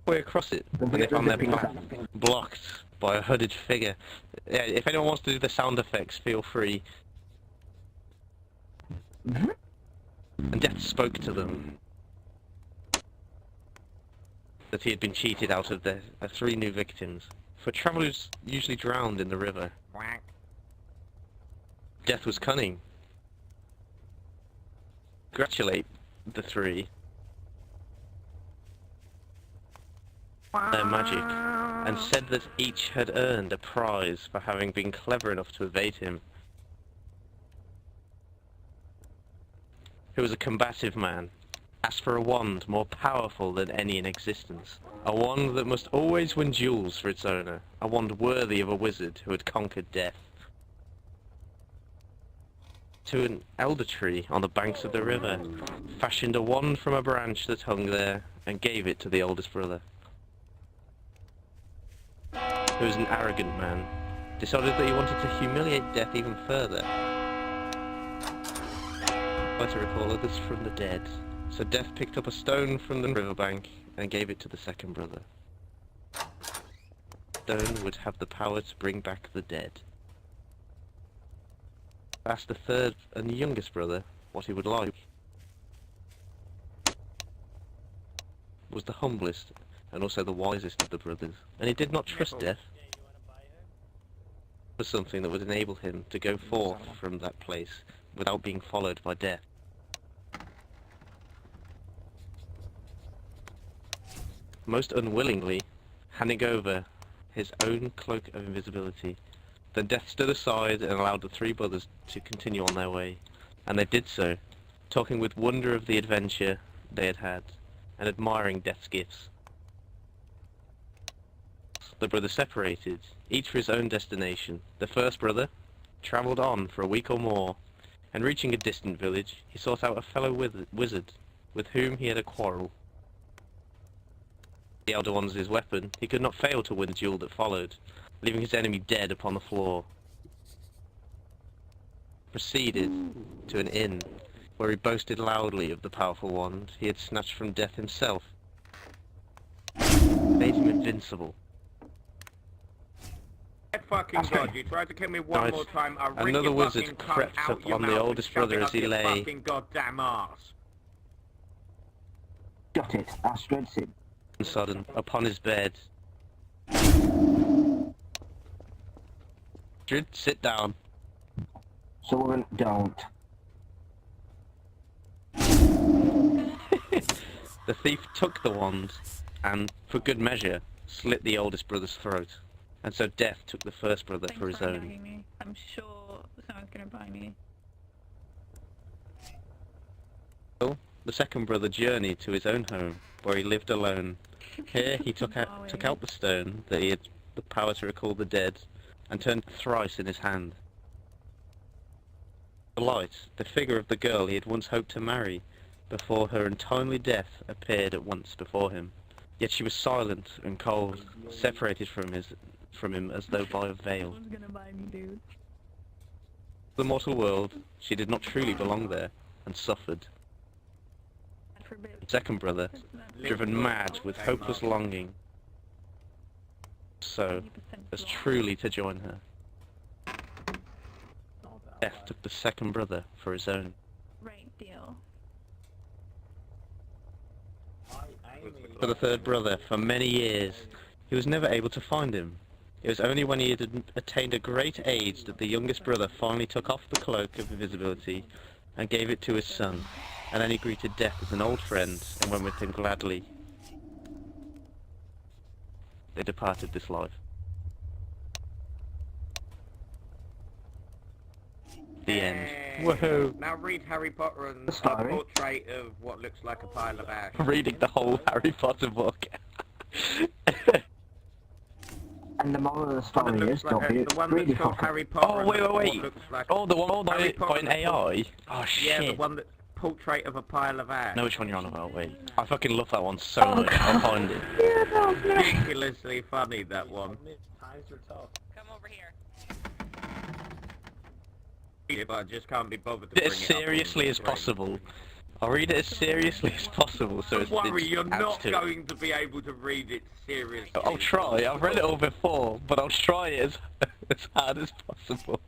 Way across it, and they found their path blocked by a hooded figure. Yeah, if anyone wants to do the sound effects, feel free. And Death spoke to them that he had been cheated out of their 3 new victims. For travellers usually drowned in the river. Death was cunning. Congratulate the 3. Their magic, and said that each had earned a prize for having been clever enough to evade him. He was a combative man, asked for a wand more powerful than any in existence, a wand that must always win duels for its owner, a wand worthy of a wizard who had conquered death. To an elder tree on the banks of the river, fashioned a wand from a branch that hung there, and gave it to the oldest brother. He was an arrogant man, decided that he wanted to humiliate Death even further. Try to recall others from the dead, so Death picked up a stone from the riverbank and gave it to the second brother. The stone would have the power to bring back the dead. Asked the third and the youngest brother what he would like. Was the humblest and also the wisest of the brothers, and he did not trust Death for something that would enable him to go forth from that place without being followed by Death. Most unwillingly, handing over his own cloak of invisibility, then Death stood aside and allowed the 3 brothers to continue on their way, and they did so, talking with wonder of the adventure they had had, and admiring Death's gifts. The brothers separated, each for his own destination. The first brother travelled on for a week or more, and reaching a distant village, he sought out a fellow wizard with whom he had a quarrel. The elder one was his weapon. He could not fail to win the duel that followed, leaving his enemy dead upon the floor. Proceeded to an inn, where he boasted loudly of the powerful wand he had snatched from Death himself. Made him invincible. Fucking God, you tried to kill me one more time, I'll rip Another your wizard fucking crept cunt out up your on the mouth oldest and shove brother it as up he your lay. fucking goddamn arse. Got it, I shreds him. Sudden upon his bed. Drid, sit down. Sullivan, don't. The thief took the wand and, for good measure, slit the oldest brother's throat. And so Death took the first brother for his own. Me. I'm sure someone's gonna buy me. The second brother journeyed to his own home, where he lived alone. Here he took out the stone that he had the power to recall the dead, and turned thrice in his hand. The light, the figure of the girl he had once hoped to marry, before her untimely death appeared at once before him. Yet she was silent and cold, separated from him as though by a veil. Someone's gonna buy me, dude. The mortal world, she did not truly belong there, and suffered. Second brother, driven mad with hopeless longing, so as truly to join her. Death took the second brother for his own. Right deal. For the third brother, for many years, he was never able to find him. It was only when he had attained a great age that the youngest brother finally took off the cloak of invisibility and gave it to his son, and then he greeted Death as an old friend and went with him gladly. They departed this life. The end. Woohoo! Now read Harry Potter and a portrait of what looks like a pile of ash. Reading the whole Harry Potter book. And the moral of the story is, don't be the one greedy that's called fucker. Harry Potter. Oh, wait. Like Oh, the one by Harry Potter an AI? Oh, shit. Yeah, the one that portrait of a pile of ash. I know which one you're on about, wait. I fucking love that one so much, I'll find it. Ridiculously funny, that one. Come over here. If I just can't be bothered to bring As seriously as possible, I'll read it as seriously as possible, so it's... Don't worry, it you're adds not to it. going to be able to read it seriously. I'll try. I've read it all before, but I'll try it as hard as possible.